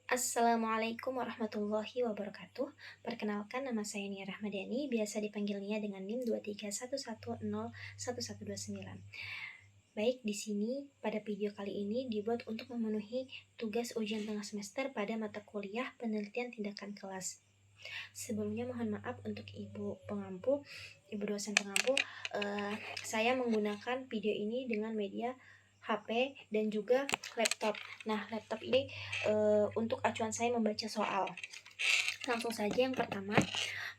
Assalamualaikum warahmatullahi wabarakatuh. Perkenalkan, nama saya Nia Rahmadani, biasa dipanggil Nia dengan NIM 231101129. Baik, di sini pada video kali ini dibuat untuk memenuhi tugas ujian tengah semester pada mata kuliah penelitian tindakan kelas. Sebelumnya mohon maaf untuk ibu dosen pengampu. Saya menggunakan video ini dengan media HP dan juga laptop. Nah, laptop ini untuk acuan saya membaca soal. Langsung saja yang pertama,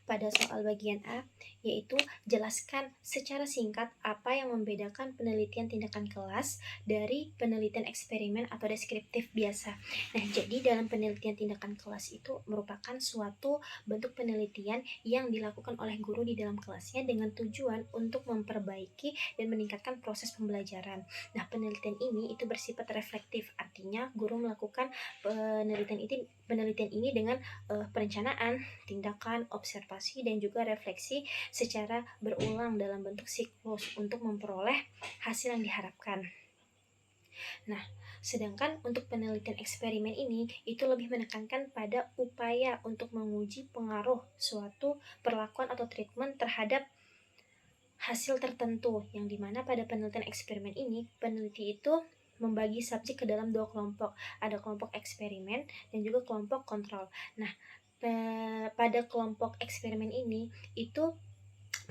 pada soal bagian A, yaitu jelaskan secara singkat apa yang membedakan penelitian tindakan kelas dari penelitian eksperimen atau deskriptif biasa. Nah, jadi dalam penelitian tindakan kelas itu merupakan suatu bentuk penelitian yang dilakukan oleh guru di dalam kelasnya dengan tujuan untuk memperbaiki dan meningkatkan proses pembelajaran. Nah, penelitian ini itu bersifat reflektif, artinya guru melakukan penelitian ini dengan perencanaan, tindakan, observasi, dan juga refleksi secara berulang dalam bentuk siklus untuk memperoleh hasil yang diharapkan. Nah, sedangkan untuk penelitian eksperimen ini itu lebih menekankan pada upaya untuk menguji pengaruh suatu perlakuan atau treatment terhadap hasil tertentu, yang dimana pada penelitian eksperimen ini peneliti itu membagi subjek ke dalam dua kelompok, ada kelompok eksperimen dan juga kelompok kontrol. Nah, pada kelompok eksperimen ini itu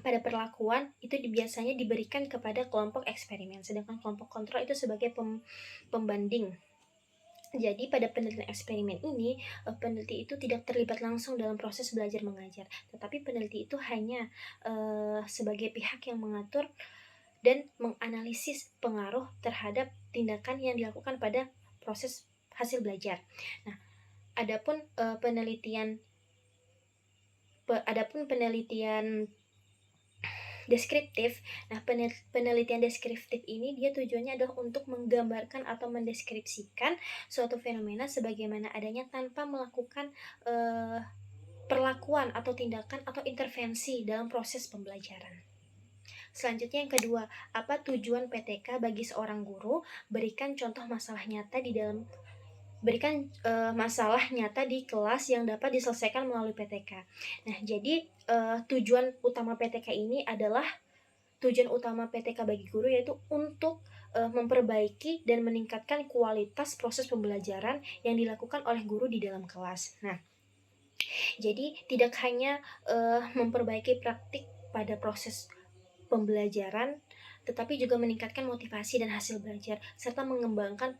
pada perlakuan itu biasanya diberikan kepada kelompok eksperimen, sedangkan kelompok kontrol itu sebagai pembanding. Jadi pada penelitian eksperimen ini, peneliti itu tidak terlibat langsung dalam proses belajar mengajar, tetapi peneliti itu hanya sebagai pihak yang mengatur dan menganalisis pengaruh terhadap tindakan yang dilakukan pada proses hasil belajar. Nah, adapun penelitian deskriptif. Nah, penelitian deskriptif ini dia tujuannya adalah untuk menggambarkan atau mendeskripsikan suatu fenomena sebagaimana adanya tanpa melakukan perlakuan atau tindakan atau intervensi dalam proses pembelajaran. Selanjutnya yang kedua, apa tujuan PTK bagi seorang guru? Berikan contoh masalah nyata di kelas yang dapat diselesaikan melalui PTK. Nah, jadi tujuan utama PTK ini adalah tujuan utama PTK bagi guru yaitu untuk memperbaiki dan meningkatkan kualitas proses pembelajaran yang dilakukan oleh guru di dalam kelas. Nah, jadi tidak hanya memperbaiki praktik pada proses pembelajaran, tetapi juga meningkatkan motivasi dan hasil belajar serta mengembangkan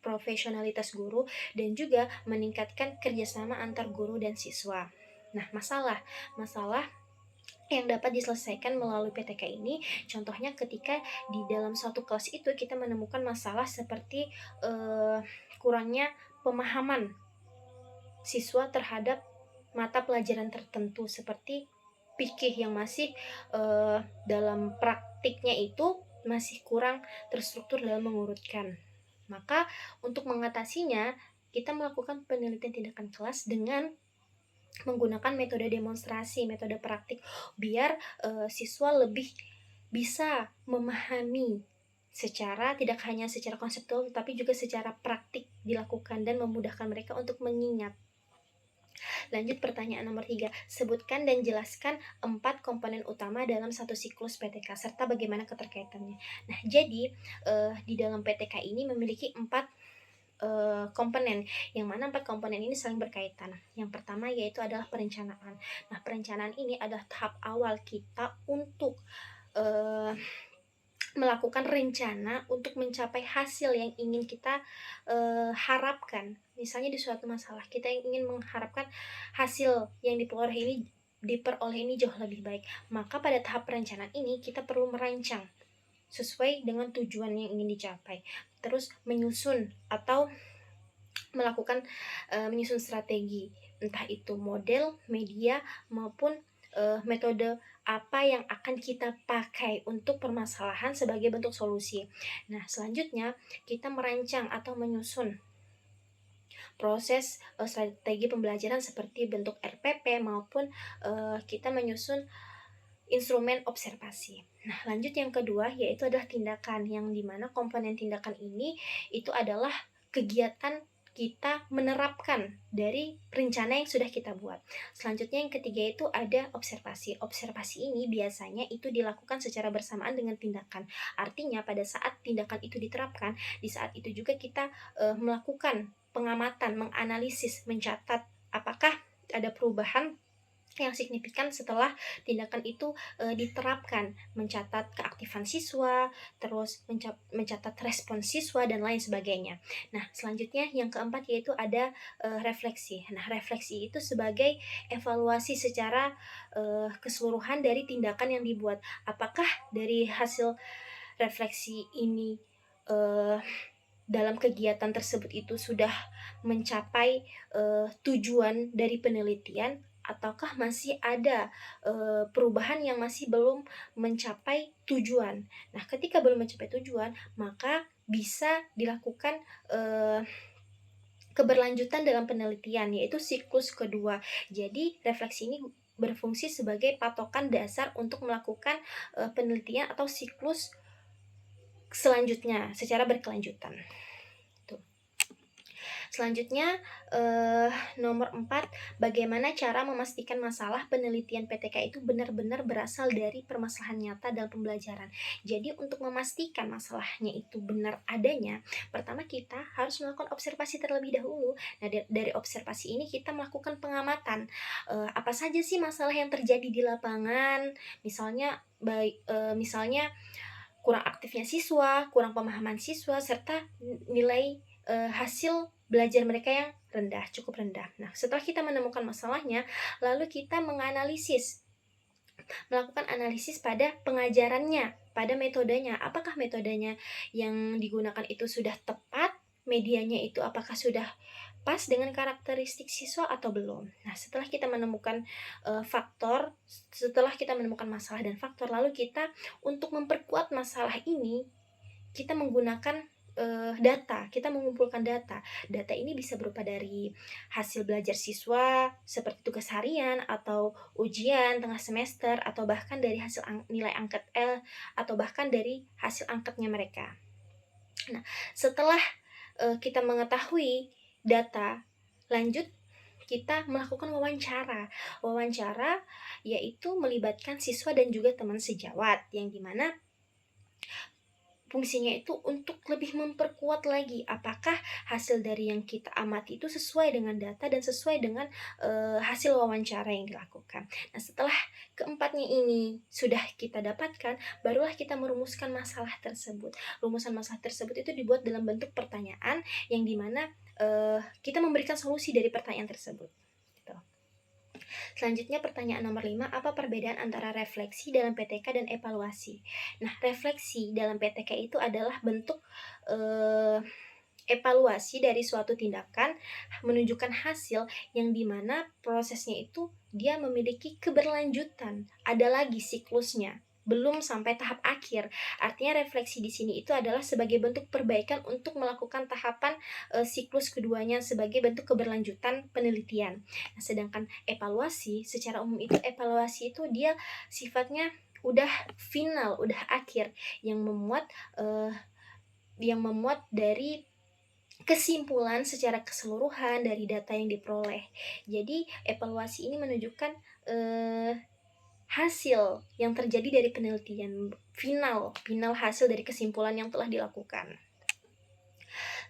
profesionalitas guru dan juga meningkatkan kerjasama antar guru dan siswa. Nah, masalah yang dapat diselesaikan melalui PTK ini, contohnya ketika di dalam suatu kelas itu kita menemukan masalah seperti kurangnya pemahaman siswa terhadap mata pelajaran tertentu seperti fikih yang masih dalam praktiknya itu masih kurang terstruktur dalam mengurutkan. Maka untuk mengatasinya, kita melakukan penelitian tindakan kelas dengan menggunakan metode demonstrasi, metode praktik, biar siswa lebih bisa memahami tidak hanya secara konseptual tapi juga secara praktik dilakukan dan memudahkan mereka untuk mengingat. Lanjut pertanyaan nomor 3, sebutkan dan jelaskan 4 komponen utama dalam satu siklus PTK serta bagaimana keterkaitannya. Nah, jadi di dalam PTK ini memiliki 4 komponen, yang mana 4 komponen ini saling berkaitan. Yang pertama yaitu adalah perencanaan. Nah, perencanaan ini adalah tahap awal kita untuk melakukan rencana untuk mencapai hasil yang ingin kita harapkan. Misalnya di suatu masalah kita ingin mengharapkan hasil yang diperoleh ini jauh lebih baik. Maka pada tahap perencanaan ini kita perlu merancang sesuai dengan tujuan yang ingin dicapai. Terus menyusun atau melakukan menyusun strategi, entah itu model, media maupun metode apa yang akan kita pakai untuk permasalahan sebagai bentuk solusi. Nah, selanjutnya kita merancang atau menyusun proses strategi pembelajaran seperti bentuk RPP maupun kita menyusun instrumen observasi. Nah, lanjut yang kedua yaitu adalah tindakan, yang dimana komponen tindakan ini itu adalah kegiatan kita menerapkan dari rencana yang sudah kita buat. Selanjutnya yang ketiga itu ada observasi. Observasi ini biasanya itu dilakukan secara bersamaan dengan tindakan. Artinya pada saat tindakan itu diterapkan, di saat itu juga kita melakukan pengamatan, menganalisis, mencatat apakah ada perubahan yang signifikan setelah tindakan itu diterapkan, mencatat keaktifan siswa, terus mencatat respon siswa dan lain sebagainya. Nah, selanjutnya yang keempat yaitu ada refleksi. Nah, refleksi itu sebagai evaluasi secara keseluruhan dari tindakan yang dibuat. Apakah dari hasil refleksi ini eh, dalam kegiatan tersebut itu sudah mencapai tujuan dari penelitian, ataukah masih ada perubahan yang masih belum mencapai tujuan. Nah, ketika belum mencapai tujuan, maka bisa dilakukan keberlanjutan dalam penelitian, yaitu siklus kedua. Jadi refleksi ini berfungsi sebagai patokan dasar untuk melakukan penelitian atau siklus selanjutnya secara berkelanjutan. Selanjutnya, nomor 4, bagaimana cara memastikan masalah penelitian PTK itu benar-benar berasal dari permasalahan nyata dalam pembelajaran. Jadi untuk memastikan masalahnya itu benar adanya, pertama kita harus melakukan observasi terlebih dahulu. Nah, dari observasi ini kita melakukan pengamatan, apa saja sih masalah yang terjadi di lapangan, misalnya kurang aktifnya siswa, kurang pemahaman siswa, serta nilai hasil belajar mereka yang rendah, cukup rendah. Nah, setelah kita menemukan masalahnya, lalu kita melakukan analisis pada pengajarannya, pada metodenya. Apakah metodenya yang digunakan itu sudah tepat? Medianya itu apakah sudah pas dengan karakteristik siswa atau belum? Nah, setelah kita menemukan setelah kita menemukan masalah dan faktor, lalu kita untuk memperkuat masalah ini, kita menggunakan data, kita mengumpulkan data. Data ini bisa berupa dari hasil belajar siswa, seperti tugas harian atau ujian tengah semester, atau bahkan dari hasil nilai angket L, atau bahkan dari hasil angketnya mereka. Nah, setelah kita mengetahui data, lanjut kita melakukan wawancara. Wawancara yaitu melibatkan siswa dan juga teman sejawat, yang dimana fungsinya itu untuk lebih memperkuat lagi apakah hasil dari yang kita amati itu sesuai dengan data dan sesuai dengan hasil wawancara yang dilakukan. Nah, setelah keempatnya ini sudah kita dapatkan, barulah kita merumuskan masalah tersebut. Rumusan masalah tersebut itu dibuat dalam bentuk pertanyaan, yang dimana kita memberikan solusi dari pertanyaan tersebut. Selanjutnya pertanyaan nomor 5, apa perbedaan antara refleksi dalam PTK dan evaluasi? Nah, refleksi dalam PTK itu adalah bentuk evaluasi dari suatu tindakan menunjukkan hasil, yang dimana prosesnya itu dia memiliki keberlanjutan, ada lagi siklusnya, belum sampai tahap akhir. Artinya refleksi di sini itu adalah sebagai bentuk perbaikan untuk melakukan tahapan siklus keduanya sebagai bentuk keberlanjutan penelitian. Nah, sedangkan evaluasi secara umum itu dia sifatnya udah final, udah akhir, yang memuat dari kesimpulan secara keseluruhan dari data yang diperoleh. Jadi evaluasi ini menunjukkan hasil yang terjadi dari penelitian, final hasil dari kesimpulan yang telah dilakukan.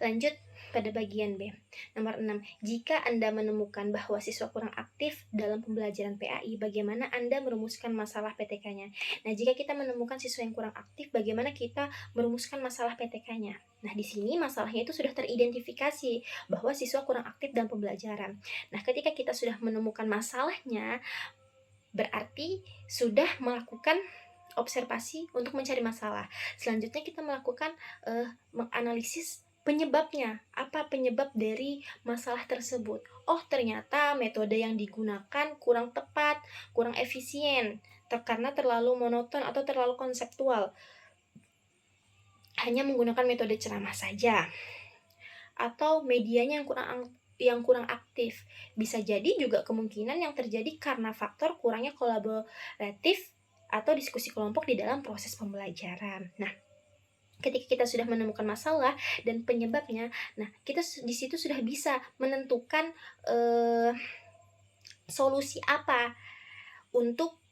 Lanjut pada bagian B. Nomor 6. Jika Anda menemukan bahwa siswa kurang aktif dalam pembelajaran PAI, bagaimana Anda merumuskan masalah PTK-nya? Nah, jika kita menemukan siswa yang kurang aktif, bagaimana kita merumuskan masalah PTK-nya? Nah, di sini masalahnya itu sudah teridentifikasi bahwa siswa kurang aktif dalam pembelajaran. Nah, ketika kita sudah menemukan masalahnya, berarti sudah melakukan observasi untuk mencari masalah. Selanjutnya kita melakukan menganalisis penyebabnya. Apa penyebab dari masalah tersebut? Oh, ternyata metode yang digunakan kurang tepat, kurang efisien, karena terlalu monoton atau terlalu konseptual. Hanya menggunakan metode ceramah saja. Atau medianya yang kurang aktif. Bisa jadi juga kemungkinan yang terjadi karena faktor kurangnya kolaboratif atau diskusi kelompok di dalam proses pembelajaran. Nah, Ketika kita sudah menemukan masalah dan penyebabnya, nah kita di situ sudah bisa menentukan solusi apa untuk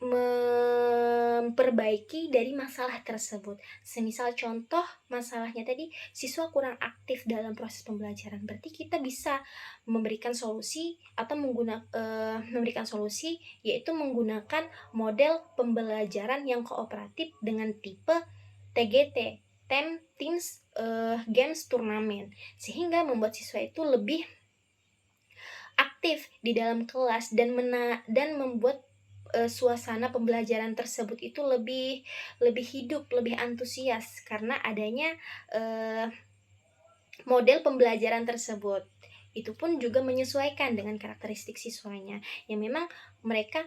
memperbaiki dari masalah tersebut. Semisal contoh masalahnya tadi, siswa kurang aktif dalam proses pembelajaran, berarti kita bisa memberikan solusi atau memberikan solusi, yaitu menggunakan model pembelajaran yang kooperatif dengan tipe TGT, Teams Games Turnamen, sehingga membuat siswa itu lebih aktif di dalam kelas dan membuat suasana pembelajaran tersebut itu lebih hidup, lebih antusias karena adanya model pembelajaran tersebut. Itu pun juga menyesuaikan dengan karakteristik siswanya yang memang mereka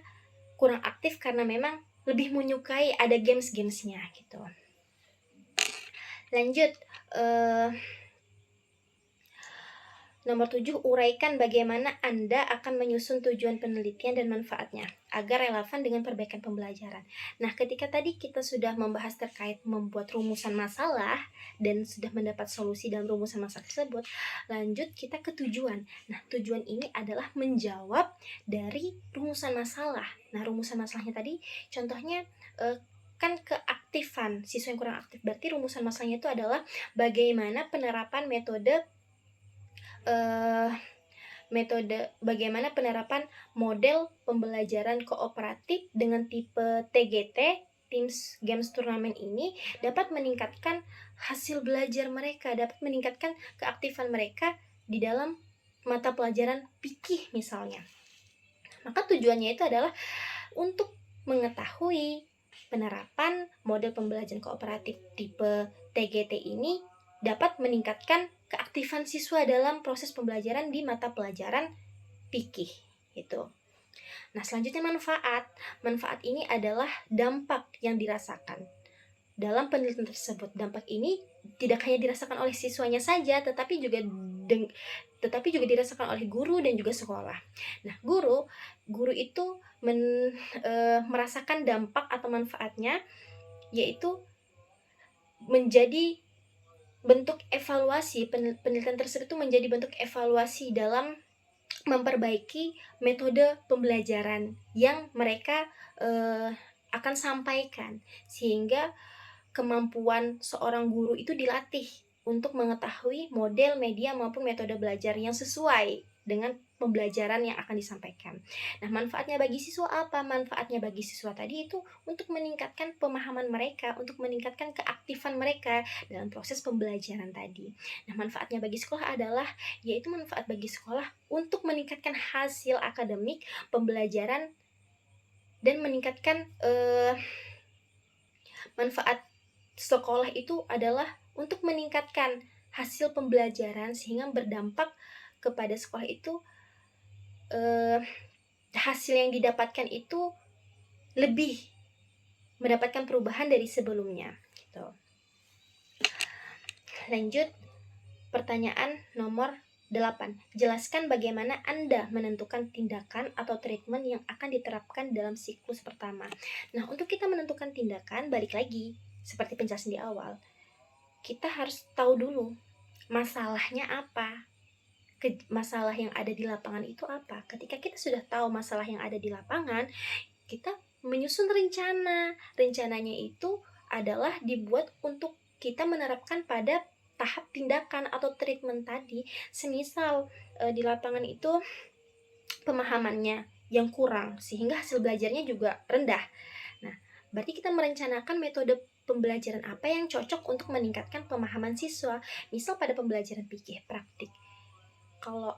kurang aktif karena memang lebih menyukai ada games-gamesnya gitu. Lanjut, nomor 7, uraikan bagaimana Anda akan menyusun tujuan penelitian dan manfaatnya agar relevan dengan perbaikan pembelajaran. Nah, ketika tadi kita sudah membahas terkait membuat rumusan masalah dan sudah mendapat solusi dalam rumusan masalah tersebut, lanjut kita ke tujuan. Nah, tujuan ini adalah menjawab dari rumusan masalah. Nah, rumusan masalahnya tadi contohnya kan keaktifan siswa yang kurang aktif. Berarti rumusan masalahnya itu adalah bagaimana penerapan bagaimana penerapan model pembelajaran kooperatif dengan tipe TGT, Teams Games Turnamen ini dapat meningkatkan hasil belajar mereka, dapat meningkatkan keaktifan mereka di dalam mata pelajaran fikih misalnya. Maka tujuannya itu adalah untuk mengetahui penerapan model pembelajaran kooperatif tipe TGT ini dapat meningkatkan keaktifan siswa dalam proses pembelajaran di mata pelajaran fikih gitu. Nah, selanjutnya manfaat. Manfaat ini adalah dampak yang dirasakan dalam penelitian tersebut. Dampak ini tidak hanya dirasakan oleh siswanya saja, tetapi juga dirasakan oleh guru dan juga sekolah. Nah, guru itu merasakan dampak atau manfaatnya, yaitu menjadi bentuk evaluasi. Penelitian tersebut itu menjadi bentuk evaluasi dalam memperbaiki metode pembelajaran yang mereka akan sampaikan, sehingga kemampuan seorang guru itu dilatih untuk mengetahui model, media maupun metode belajar yang sesuai dengan pembelajaran yang akan disampaikan. Nah, manfaatnya bagi siswa apa? Manfaatnya bagi siswa tadi itu untuk meningkatkan pemahaman mereka, untuk meningkatkan keaktifan mereka dalam proses pembelajaran tadi. Nah, manfaatnya bagi sekolah adalah yaitu manfaat bagi sekolah untuk meningkatkan hasil akademik pembelajaran dan meningkatkan manfaat sekolah itu adalah untuk meningkatkan hasil pembelajaran sehingga berdampak kepada sekolah itu hasil yang didapatkan itu lebih mendapatkan perubahan dari sebelumnya gitu. Lanjut, pertanyaan nomor 8. Jelaskan bagaimana Anda menentukan tindakan atau treatment yang akan diterapkan dalam siklus pertama. Nah, untuk kita menentukan tindakan, balik lagi seperti penjelasan di awal, kita harus tahu dulu masalahnya apa. Masalah yang ada di lapangan itu apa. Ketika kita sudah tahu masalah yang ada di lapangan, kita menyusun rencana. Rencananya itu adalah dibuat untuk kita menerapkan pada tahap tindakan atau treatment tadi. Semisal di lapangan itu pemahamannya yang kurang sehingga hasil belajarnya juga rendah. Nah, berarti kita merencanakan metode pembelajaran apa yang cocok untuk meningkatkan pemahaman siswa. Misal pada pembelajaran fikih praktik, kalau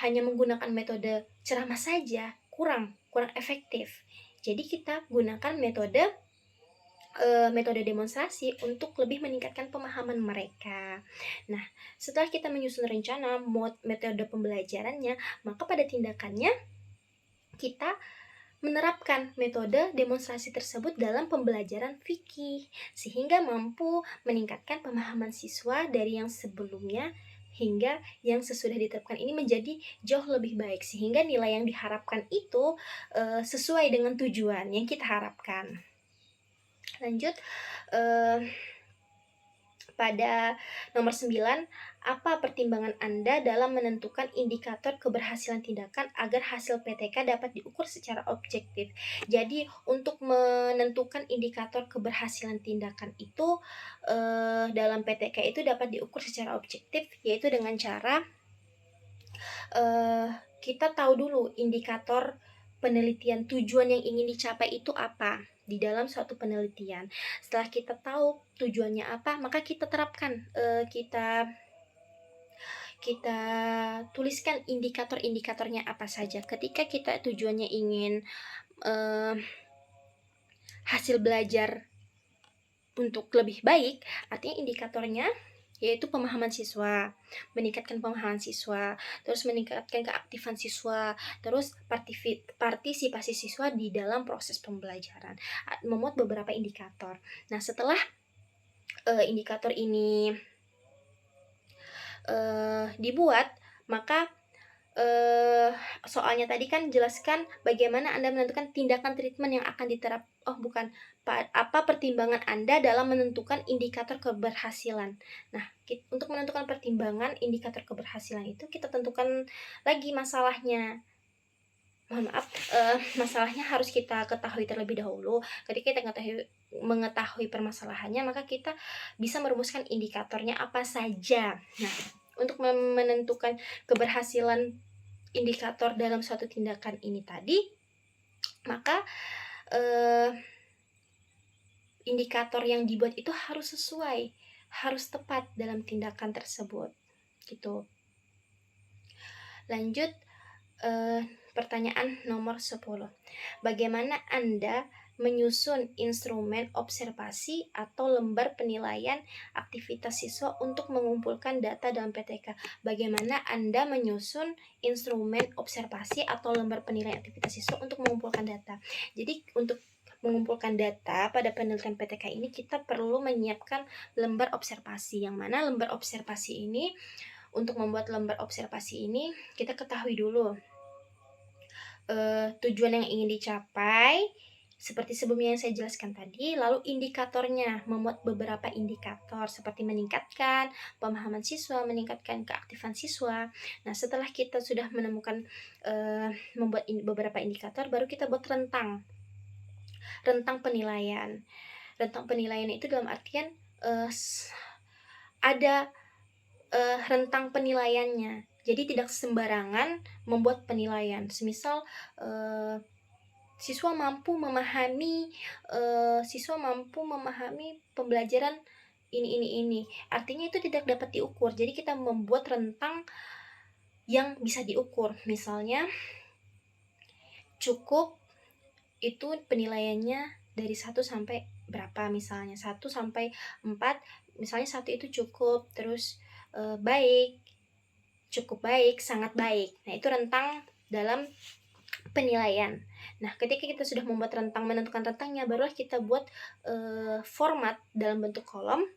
hanya menggunakan metode ceramah saja kurang efektif. Jadi kita gunakan metode demonstrasi untuk lebih meningkatkan pemahaman mereka. Nah, setelah kita menyusun rencana metode pembelajarannya, maka pada tindakannya kita menerapkan metode demonstrasi tersebut dalam pembelajaran fikih sehingga mampu meningkatkan pemahaman siswa dari yang sebelumnya hingga yang sesudah diterapkan ini menjadi jauh lebih baik sehingga nilai yang diharapkan itu sesuai dengan tujuan yang kita harapkan. Lanjut, Pada nomor 9, apa pertimbangan Anda dalam menentukan indikator keberhasilan tindakan agar hasil PTK dapat diukur secara objektif? Jadi, untuk menentukan indikator keberhasilan tindakan itu dalam PTK itu dapat diukur secara objektif, yaitu dengan cara kita tahu dulu indikator penelitian, tujuan yang ingin dicapai itu apa di dalam suatu penelitian. Setelah kita tahu tujuannya apa, maka kita terapkan, kita kita tuliskan indikator-indikatornya apa saja. Ketika kita tujuannya ingin hasil belajar untuk lebih baik, artinya indikatornya yaitu pemahaman siswa, meningkatkan pemahaman siswa, terus meningkatkan keaktifan siswa, terus partisipasi siswa di dalam proses pembelajaran. Memuat beberapa indikator. Nah, setelah indikator ini dibuat, maka soalnya tadi kan jelaskan bagaimana Anda menentukan tindakan treatment yang akan apa pertimbangan Anda dalam menentukan indikator keberhasilan. Nah, untuk menentukan pertimbangan indikator keberhasilan itu kita tentukan lagi masalahnya. Mohon maaf, masalahnya harus kita ketahui terlebih dahulu. Ketika kita mengetahui permasalahannya, maka kita bisa merumuskan indikatornya apa saja. Nah, untuk menentukan keberhasilan indikator dalam suatu tindakan ini tadi, maka indikator yang dibuat itu harus sesuai, harus tepat dalam tindakan tersebut, gitu. Lanjut, pertanyaan nomor 10. Bagaimana Anda menyusun instrumen observasi atau lembar penilaian aktivitas siswa untuk mengumpulkan data dalam PTK? Bagaimana Anda menyusun instrumen observasi atau lembar penilaian aktivitas siswa untuk mengumpulkan data? Jadi, untuk mengumpulkan data pada penelitian PTK ini kita perlu menyiapkan lembar observasi, yang mana lembar observasi ini, untuk membuat lembar observasi ini kita ketahui dulu tujuan yang ingin dicapai seperti sebelumnya yang saya jelaskan tadi, lalu indikatornya, memuat beberapa indikator seperti meningkatkan pemahaman siswa, meningkatkan keaktifan siswa. Nah, setelah kita sudah menemukan membuat beberapa indikator, baru kita buat rentang penilaian. Rentang penilaian itu dalam artian ada rentang penilaiannya. Jadi tidak sembarangan membuat penilaian. Semisal siswa mampu memahami pembelajaran ini. Artinya itu tidak dapat diukur. Jadi kita membuat rentang yang bisa diukur. Misalnya cukup itu penilaiannya dari 1 sampai berapa, misalnya 1 sampai 4, misalnya 1 itu cukup, terus baik, cukup baik, sangat baik. Nah, itu rentang dalam penilaian. Nah, ketika kita sudah membuat rentang, menentukan rentangnya, barulah kita buat format dalam bentuk kolom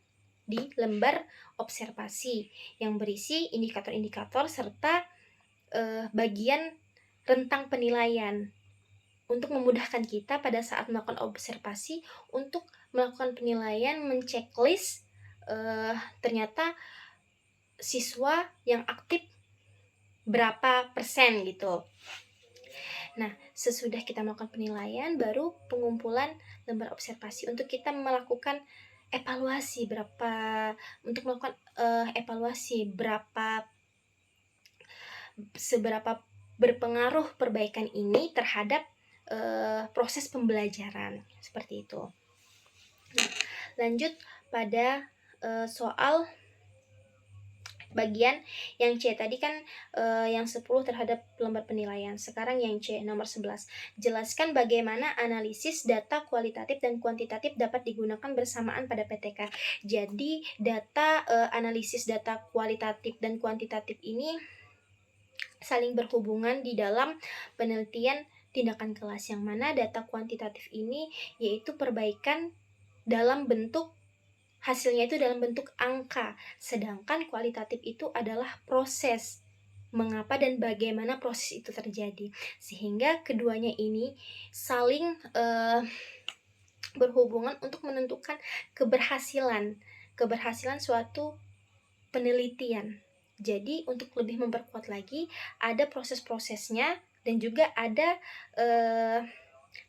di lembar observasi yang berisi indikator-indikator serta bagian rentang penilaian untuk memudahkan kita pada saat melakukan observasi untuk melakukan penilaian, menceklis ternyata siswa yang aktif berapa persen gitu. Nah, sesudah kita melakukan penilaian, baru pengumpulan lembar observasi untuk kita melakukan evaluasi untuk melakukan evaluasi seberapa berpengaruh perbaikan ini terhadap proses pembelajaran, seperti itu. Nah, lanjut pada soal bagian yang C tadi kan yang 10 terhadap lembar penilaian. Sekarang yang C nomor 11. Jelaskan bagaimana analisis data kualitatif dan kuantitatif dapat digunakan bersamaan pada PTK. Jadi analisis data kualitatif dan kuantitatif ini saling berhubungan di dalam penelitian tindakan kelas, yang mana data kuantitatif ini yaitu perbaikan dalam bentuk hasilnya itu dalam bentuk angka, sedangkan kualitatif itu adalah proses, mengapa dan bagaimana proses itu terjadi, sehingga keduanya ini saling berhubungan untuk menentukan keberhasilan keberhasilan suatu penelitian. Jadi untuk lebih memperkuat lagi, ada proses-prosesnya dan juga ada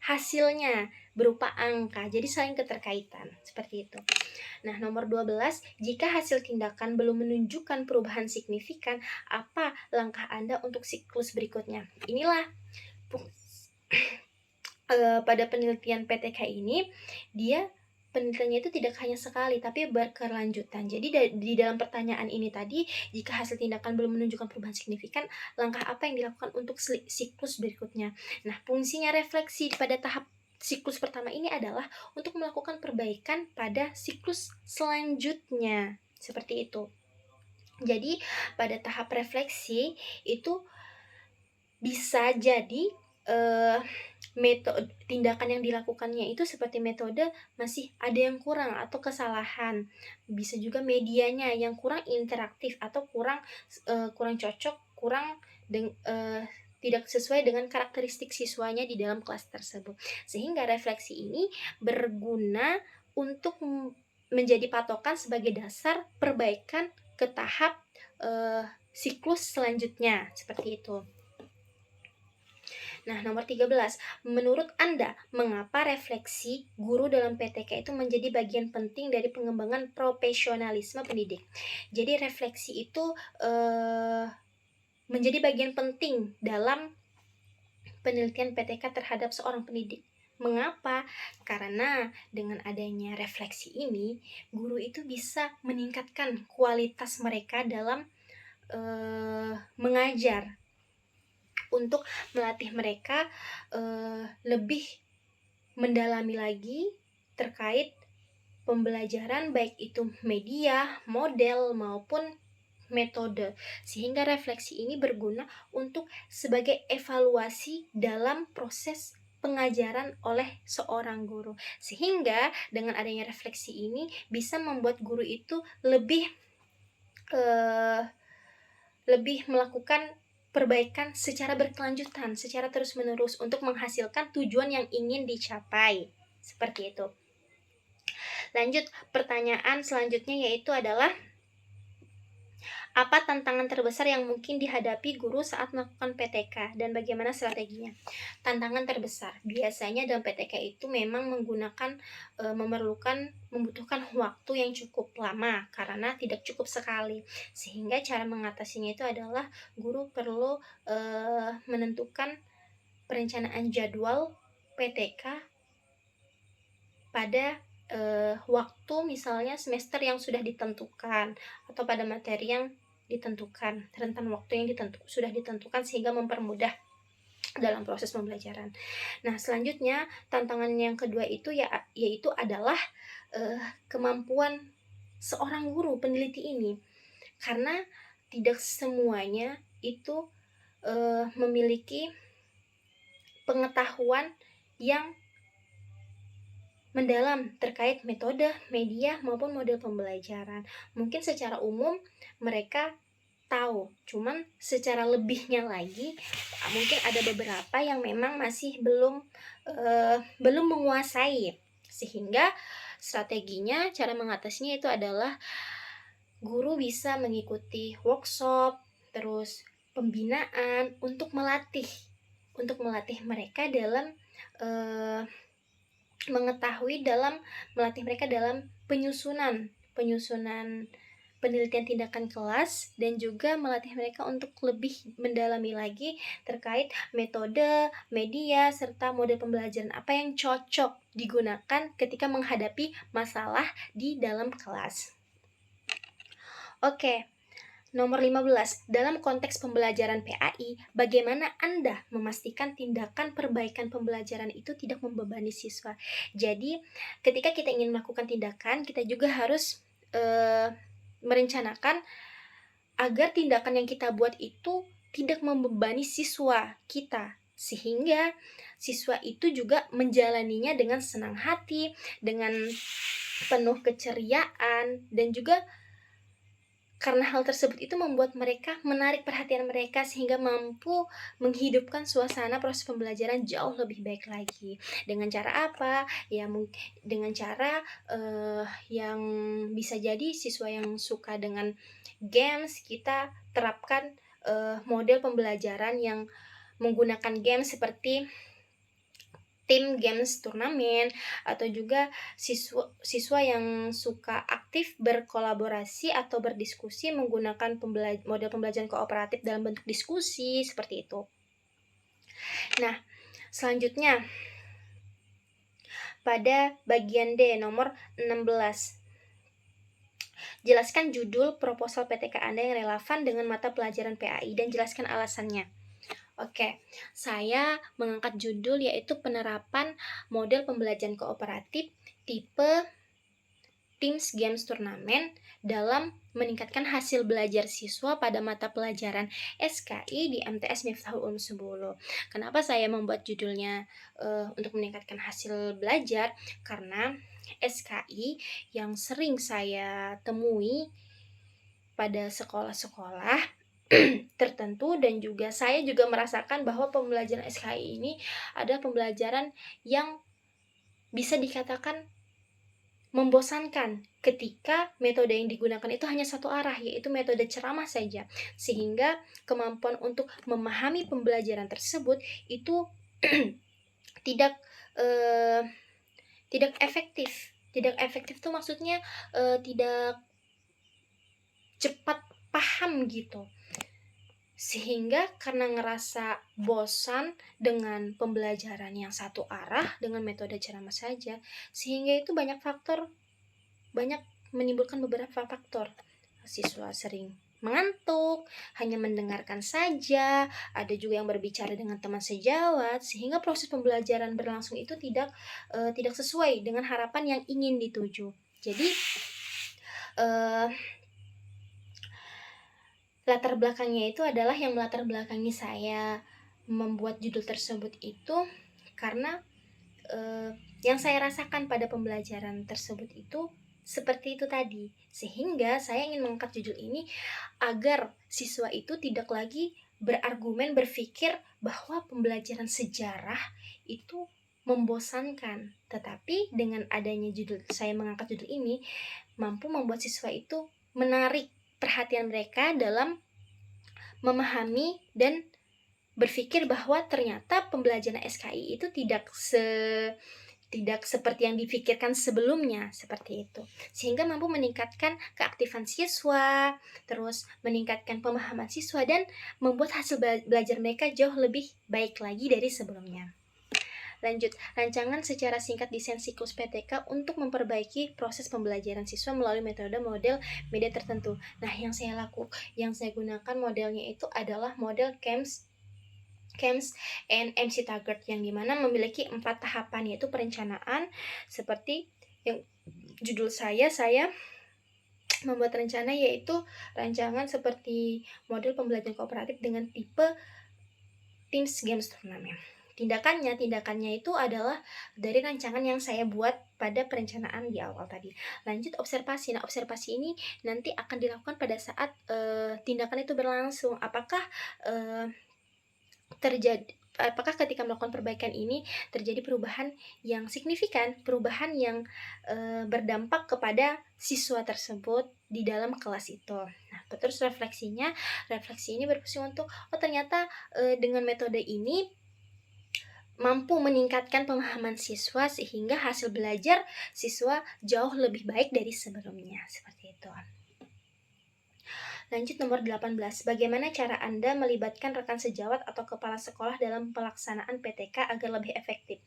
hasilnya berupa angka. Jadi saling keterkaitan, seperti itu. Nah, nomor 12, jika hasil tindakan belum menunjukkan perubahan signifikan, apa langkah Anda untuk siklus berikutnya? Inilah pada penelitian PTK ini, penelitiannya itu tidak hanya sekali, tapi berkelanjutan. Jadi di dalam pertanyaan ini tadi, jika hasil tindakan belum menunjukkan perubahan signifikan, langkah apa yang dilakukan untuk siklus berikutnya? Nah, fungsinya refleksi pada tahap siklus pertama ini adalah untuk melakukan perbaikan pada siklus selanjutnya. Seperti itu. Jadi, pada tahap refleksi itu bisa jadi metode tindakan yang dilakukannya itu seperti metode masih ada yang kurang atau kesalahan. Bisa juga medianya yang kurang interaktif atau kurang cocok, tidak sesuai dengan karakteristik siswanya di dalam kelas tersebut. Sehingga refleksi ini berguna untuk menjadi patokan sebagai dasar perbaikan ke tahap siklus selanjutnya, seperti itu. Nah, nomor 13, menurut Anda, mengapa refleksi guru dalam PTK itu menjadi bagian penting dari pengembangan profesionalisme pendidik? Jadi refleksi itu menjadi bagian penting dalam penelitian PTK terhadap seorang pendidik. Mengapa? Karena dengan adanya refleksi ini, guru itu bisa meningkatkan kualitas mereka dalam mengajar, untuk melatih mereka lebih mendalami lagi terkait pembelajaran, baik itu media, model, maupun metode. Sehingga refleksi ini berguna untuk sebagai evaluasi dalam proses pengajaran oleh seorang guru. Sehingga dengan adanya refleksi ini bisa membuat guru itu lebih melakukan perbaikan secara berkelanjutan, secara terus-menerus untuk menghasilkan tujuan yang ingin dicapai. Seperti itu. Lanjut, pertanyaan selanjutnya yaitu adalah, apa tantangan terbesar yang mungkin dihadapi guru saat melakukan PTK dan bagaimana strateginya? Tantangan terbesar biasanya dalam PTK itu memang membutuhkan waktu yang cukup lama karena tidak cukup sekali. Sehingga cara mengatasinya itu adalah guru perlu menentukan perencanaan jadwal PTK pada waktu misalnya semester yang sudah ditentukan atau pada materi yang ditentukan, rentan waktu yang sudah ditentukan sehingga mempermudah dalam proses pembelajaran. Nah, selanjutnya tantangan yang kedua itu yaitu adalah kemampuan seorang guru peneliti ini, karena tidak semuanya itu memiliki pengetahuan yang mendalam terkait metode, media, maupun model pembelajaran. Mungkin secara umum mereka tahu, cuman secara lebihnya lagi mungkin ada beberapa yang memang masih belum menguasai. Sehingga strateginya, cara mengatasinya itu adalah guru bisa mengikuti workshop, terus pembinaan untuk melatih mereka dalam melatih mereka dalam penyusunan penelitian tindakan kelas, dan juga melatih mereka untuk lebih mendalami lagi terkait metode, media, serta model pembelajaran apa yang cocok digunakan ketika menghadapi masalah di dalam kelas. Oke. Nomor 15, dalam konteks pembelajaran PAI, bagaimana Anda memastikan tindakan perbaikan pembelajaran itu tidak membebani siswa? Jadi, ketika kita ingin melakukan tindakan, kita juga harus merencanakan agar tindakan yang kita buat itu tidak membebani siswa kita, sehingga siswa itu juga menjalaninya dengan senang hati, dengan penuh keceriaan, dan juga karena hal tersebut itu membuat mereka menarik perhatian mereka sehingga mampu menghidupkan suasana proses pembelajaran jauh lebih baik lagi. Dengan cara apa? Ya dengan cara, yang bisa jadi siswa yang suka dengan games, kita terapkan, model pembelajaran yang menggunakan games seperti tim games turnamen, atau juga siswa yang suka aktif berkolaborasi atau berdiskusi menggunakan model pembelajaran kooperatif dalam bentuk diskusi, seperti itu. Nah, selanjutnya pada bagian D nomor 16. Jelaskan judul proposal PTK Anda yang relevan dengan mata pelajaran PAI dan jelaskan alasannya. Oke, saya mengangkat judul yaitu penerapan model pembelajaran kooperatif tipe Teams Games Turnamen dalam meningkatkan hasil belajar siswa pada mata pelajaran SKI di MTS Miftahul Ulum 10. Kenapa saya membuat judulnya untuk meningkatkan hasil belajar? Karena SKI yang sering saya temui pada sekolah-sekolah tertentu, dan juga saya juga merasakan bahwa pembelajaran SKI ini adalah pembelajaran yang bisa dikatakan membosankan ketika metode yang digunakan itu hanya satu arah, yaitu metode ceramah saja, sehingga kemampuan untuk memahami pembelajaran tersebut itu tidak eh, tidak efektif. Tidak efektif itu maksudnya tidak cepat paham gitu. Sehingga karena ngerasa bosan dengan pembelajaran yang satu arah dengan metode ceramah saja, sehingga itu banyak menimbulkan beberapa faktor. Siswa sering mengantuk, hanya mendengarkan saja, ada juga yang berbicara dengan teman sejawat, sehingga proses pembelajaran berlangsung itu tidak sesuai dengan harapan yang ingin dituju. Jadi latar belakangnya itu adalah yang melatar belakangi saya membuat judul tersebut itu karena yang saya rasakan pada pembelajaran tersebut itu seperti itu tadi, sehingga saya ingin mengangkat judul ini agar siswa itu tidak lagi berargumen berpikir bahwa pembelajaran sejarah itu membosankan, tetapi dengan adanya judul saya mengangkat judul ini mampu membuat siswa itu menarik perhatian mereka dalam memahami dan berpikir bahwa ternyata pembelajaran SKI itu tidak seperti yang dipikirkan sebelumnya, seperti itu. Sehingga mampu meningkatkan keaktifan siswa, terus meningkatkan pemahaman siswa, dan membuat hasil belajar mereka jauh lebih baik lagi dari sebelumnya. Lanjut, rancangan secara singkat desain siklus PTK untuk memperbaiki proses pembelajaran siswa melalui metode model media tertentu. Nah, yang saya gunakan modelnya itu adalah model CAMS and MC Taggart, yang dimana memiliki 4 tahapan, yaitu perencanaan, seperti yang judul saya membuat rencana, yaitu rancangan seperti model pembelajaran kooperatif dengan tipe Teams Games Turnamen. Tindakannya itu adalah dari rancangan yang saya buat pada perencanaan di awal tadi. Lanjut, observasi. Nah, observasi ini nanti akan dilakukan pada saat tindakan itu berlangsung. Apakah ketika melakukan perbaikan ini terjadi perubahan yang signifikan, perubahan yang berdampak kepada siswa tersebut di dalam kelas itu. Nah, terus refleksi ini berfungsi untuk ternyata dengan metode ini mampu meningkatkan pemahaman siswa sehingga hasil belajar siswa jauh lebih baik dari sebelumnya, seperti itu. Lanjut, nomor 18. Bagaimana cara Anda melibatkan rekan sejawat atau kepala sekolah dalam pelaksanaan PTK agar lebih efektif?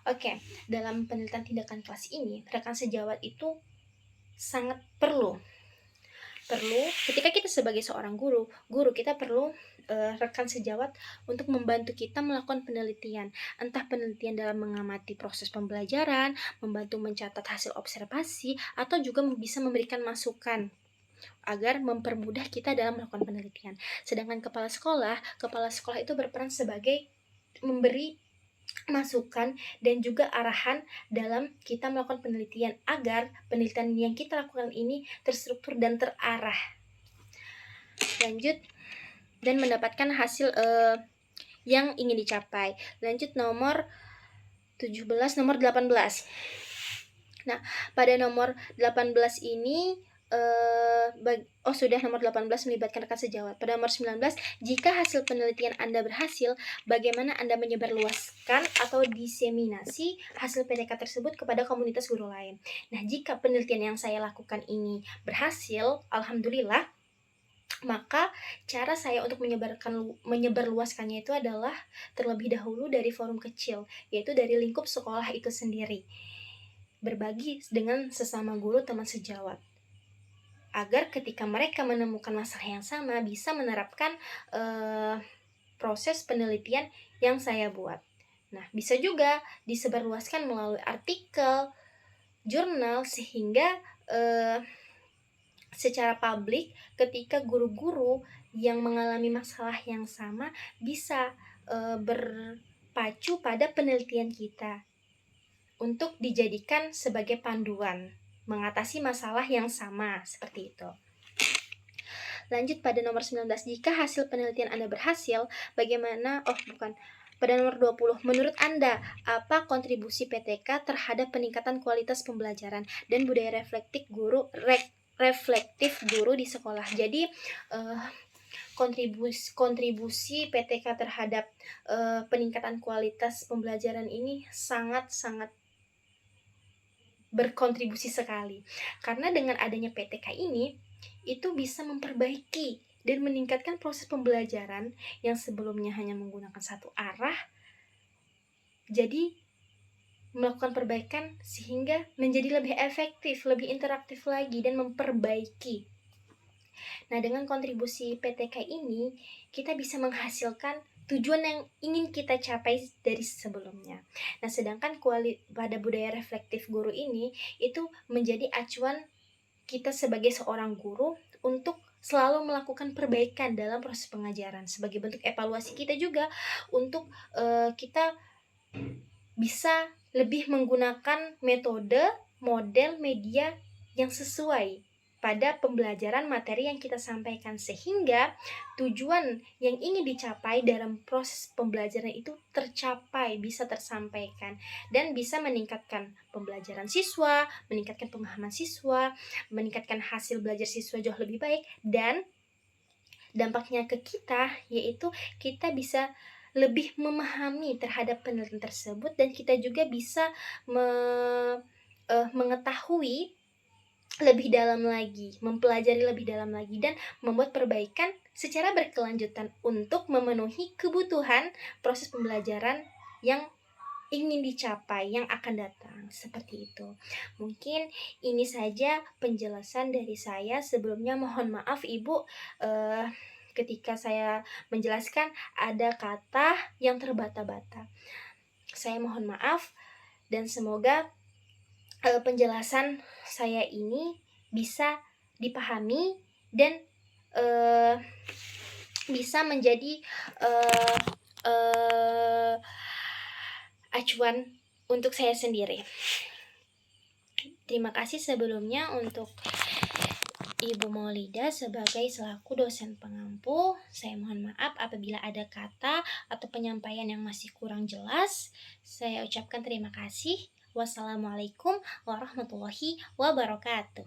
Oke, dalam penelitian tindakan kelas ini, rekan sejawat itu sangat perlu ketika kita sebagai seorang guru kita perlu rekan sejawat untuk membantu kita melakukan penelitian, entah penelitian dalam mengamati proses pembelajaran, membantu mencatat hasil observasi, atau juga bisa memberikan masukan agar mempermudah kita dalam melakukan penelitian. Sedangkan kepala sekolah itu berperan sebagai memberi masukan dan juga arahan dalam kita melakukan penelitian agar penelitian yang kita lakukan ini terstruktur dan terarah. Lanjut dan mendapatkan hasil yang ingin dicapai. Lanjut nomor 17, nomor 18. Nah, pada nomor 18 ini sudah nomor 18 melibatkan rekan sejawat. Pada nomor 19, jika hasil penelitian Anda berhasil, bagaimana Anda menyebarluaskan atau diseminasi hasil PTK tersebut kepada komunitas guru lain. Nah, jika penelitian yang saya lakukan ini berhasil, alhamdulillah, maka cara saya untuk menyebarluaskannya itu adalah terlebih dahulu dari forum kecil, yaitu dari lingkup sekolah itu sendiri. Berbagi dengan sesama guru teman sejawat, agar ketika mereka menemukan masalah yang sama bisa menerapkan proses penelitian yang saya buat. Nah, bisa juga disebarluaskan melalui artikel, jurnal, sehingga secara publik ketika guru-guru yang mengalami masalah yang sama bisa berpacu pada penelitian kita untuk dijadikan sebagai panduan mengatasi masalah yang sama, seperti itu. Lanjut pada nomor 19, jika hasil penelitian Anda berhasil, bagaimana pada nomor 20, menurut Anda, apa kontribusi PTK terhadap peningkatan kualitas pembelajaran dan budaya reflektif guru di sekolah? Jadi, kontribusi PTK terhadap peningkatan kualitas pembelajaran ini sangat-sangat berkontribusi sekali. Karena dengan adanya PTK ini, itu bisa memperbaiki dan meningkatkan proses pembelajaran yang sebelumnya hanya menggunakan satu arah, jadi melakukan perbaikan sehingga menjadi lebih efektif, lebih interaktif lagi, dan memperbaiki. Nah, dengan kontribusi PTK ini, kita bisa menghasilkan tujuan yang ingin kita capai dari sebelumnya. Nah, sedangkan pada budaya reflektif guru ini, itu menjadi acuan kita sebagai seorang guru untuk selalu melakukan perbaikan dalam proses pengajaran, sebagai bentuk evaluasi kita juga untuk kita bisa lebih menggunakan metode, model, media yang sesuai pada pembelajaran materi yang kita sampaikan, sehingga tujuan yang ingin dicapai dalam proses pembelajaran itu tercapai, bisa tersampaikan, dan bisa meningkatkan pembelajaran siswa, meningkatkan pemahaman siswa, meningkatkan hasil belajar siswa jauh lebih baik, dan dampaknya ke kita yaitu kita bisa lebih memahami terhadap penelitian tersebut, dan kita juga bisa mengetahui lebih dalam lagi, mempelajari lebih dalam lagi, dan membuat perbaikan secara berkelanjutan untuk memenuhi kebutuhan proses pembelajaran yang ingin dicapai yang akan datang, seperti itu. Mungkin ini saja penjelasan dari saya. Sebelumnya mohon maaf Ibu, ketika saya menjelaskan ada kata yang terbata-bata. Saya mohon maaf, dan semoga penjelasan saya ini bisa dipahami dan bisa menjadi acuan untuk saya sendiri. Terima kasih sebelumnya untuk Ibu Maulida sebagai selaku dosen pengampu. Saya mohon maaf apabila ada kata atau penyampaian yang masih kurang jelas. Saya ucapkan terima kasih. Wassalamualaikum warahmatullahi wabarakatuh.